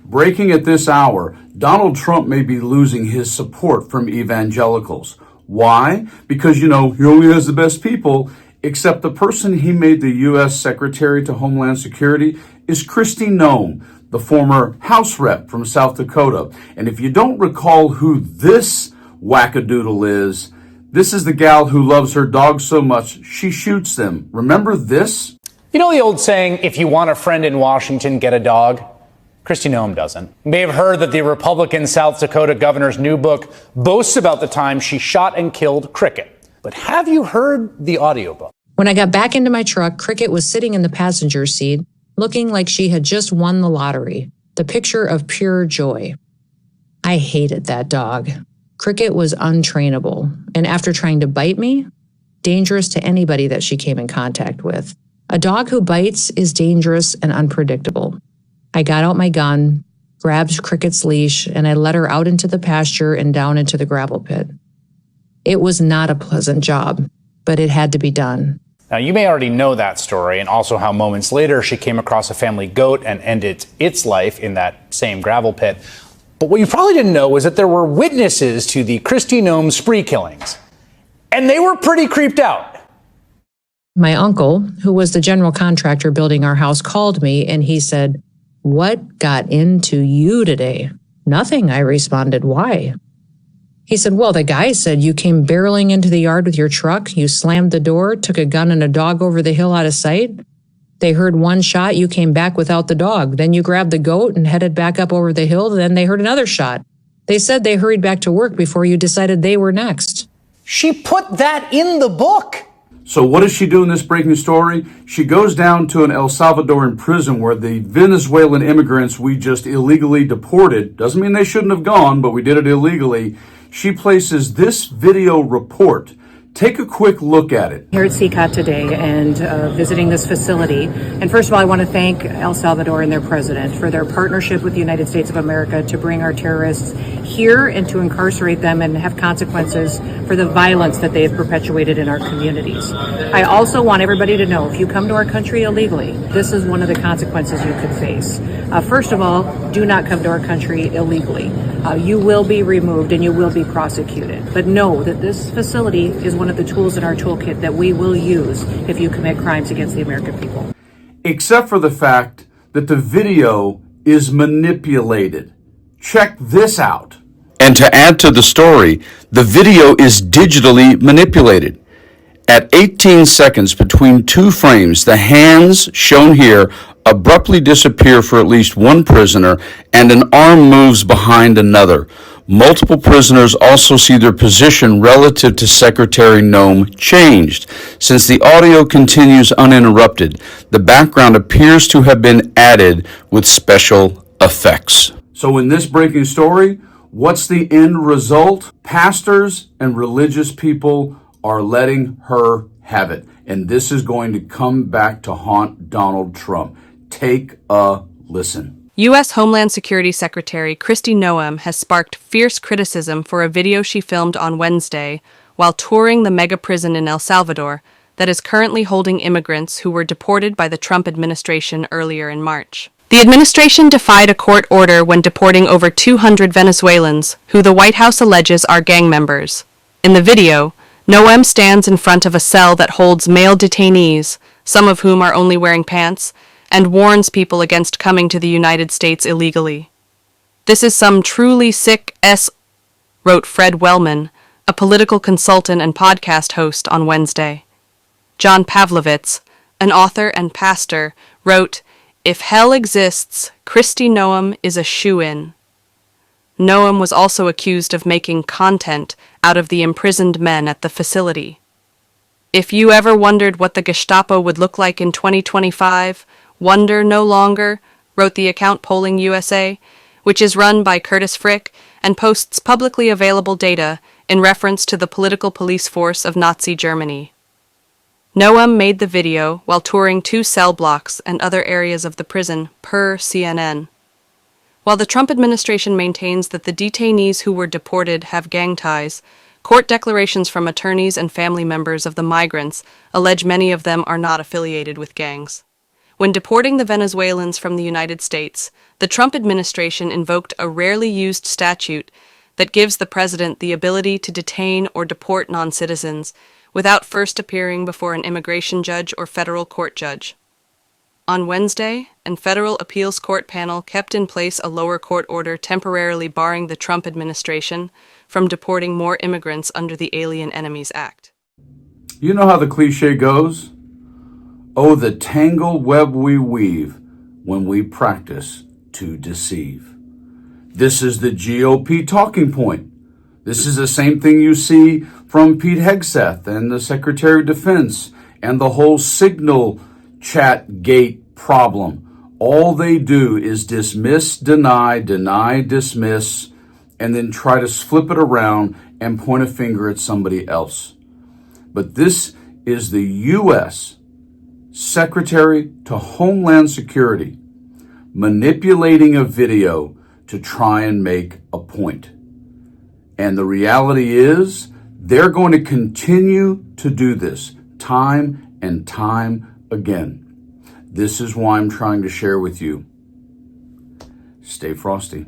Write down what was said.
Breaking at this hour, Donald Trump may be losing his support from evangelicals. Why? Because, he only has the best people, except the person he made the U.S. Secretary to Homeland Security is Kristi Noem, the former House rep from South Dakota. And if you don't recall who this wackadoodle is, this is the gal who loves her dogs so much she shoots them. Remember this? You know the old saying, if you want a friend in Washington, get a dog? Kristi Noem doesn't. You may have heard that the Republican South Dakota governor's new book boasts about the time she shot and killed Cricket. But have you heard the audiobook? When I got back into my truck, Cricket was sitting in the passenger seat, looking like she had just won the lottery, the picture of pure joy. I hated that dog. Cricket was untrainable, and after trying to bite me, dangerous to anybody that she came in contact with. A dog who bites is dangerous and unpredictable. I got out my gun, grabbed Cricket's leash, and I led her out into the pasture and down into the gravel pit. It was not a pleasant job, but it had to be done. Now, you may already know that story, and also how moments later she came across a family goat and ended its life in that same gravel pit. But what you probably didn't know was that there were witnesses to the Kristi Noem spree killings, and they were pretty creeped out. My uncle, who was the general contractor building our house, called me and he said, "What got into you today?" "Nothing," I responded. "Why?" He said, "Well, the guy said you came barreling into the yard with your truck, you slammed the door, took a gun and a dog over the hill out of sight. They heard one shot, you came back without the dog. Then you grabbed the goat and headed back up over the hill, then they heard another shot. They said they hurried back to work before you decided they were next." She put that in the book. So what does she do in this breaking story? She goes down to an El Salvadoran prison where the Venezuelan immigrants we just illegally deported, doesn't mean they shouldn't have gone, but we did it illegally. She places this video report. Take a quick look at it. Here at CCOT today and visiting this facility. And first of all, I want to thank El Salvador and their president for their partnership with the United States of America to bring our terrorists here and to incarcerate them and have consequences for the violence that they have perpetuated in our communities. I also want everybody to know, if you come to our country illegally, this is one of the consequences you could face. First of all, do not come to our country illegally. You will be removed and you will be prosecuted. But know that this facility is one of the tools in our toolkit that we will use if you commit crimes against the American people. Except for the fact that the video is manipulated. Check this out. And to add to the story, the video is digitally manipulated. At 18 seconds between two frames, the hands shown here abruptly disappear for at least one prisoner, and an arm moves behind another. Multiple prisoners also see their position relative to Secretary Noem changed. Since the audio continues uninterrupted, the background appears to have been added with special effects. So in this breaking story, what's the end result? Pastors and religious people are letting her have it. And this is going to come back to haunt Donald Trump. Take a listen. U.S. Homeland Security Secretary Kristi Noem has sparked fierce criticism for a video she filmed on Wednesday while touring the mega prison in El Salvador that is currently holding immigrants who were deported by the Trump administration earlier in March. The administration defied a court order when deporting over 200 Venezuelans, who the White House alleges are gang members. In the video, Noem stands in front of a cell that holds male detainees, some of whom are only wearing pants, and warns people against coming to the United States illegally. "This is some truly sick s," wrote Fred Wellman, a political consultant and podcast host, on Wednesday. John Pavlovitz, an author and pastor, wrote, "If hell exists, Kristi Noem is a shoo-in." Noem was also accused of making content out of the imprisoned men at the facility. "If you ever wondered what the Gestapo would look like in 2025, wonder no longer," wrote the account Polling USA, which is run by Curtis Frick and posts publicly available data in reference to the political police force of Nazi Germany. Noem made the video while touring 2 cell blocks and other areas of the prison, per CNN. While the Trump administration maintains that the detainees who were deported have gang ties, court declarations from attorneys and family members of the migrants allege many of them are not affiliated with gangs. When deporting the Venezuelans from the United States, the Trump administration invoked a rarely used statute that gives the president the ability to detain or deport non-citizens without first appearing before an immigration judge or federal court judge. On Wednesday, a federal appeals court panel kept in place a lower court order temporarily barring the Trump administration from deporting more immigrants under the Alien Enemies Act. You know how the cliche goes? Oh, the tangled web we weave when we practice to deceive. This is the GOP talking point. This is the same thing you see from Pete Hegseth and the Secretary of Defense and the whole signal chat gate problem. All they do is dismiss, deny, dismiss, and then try to flip it around and point a finger at somebody else. But this is the U.S. Secretary to Homeland Security manipulating a video to try and make a point. And the reality is they're going to continue to do this time and time again. This is why I'm trying to share with you. Stay frosty.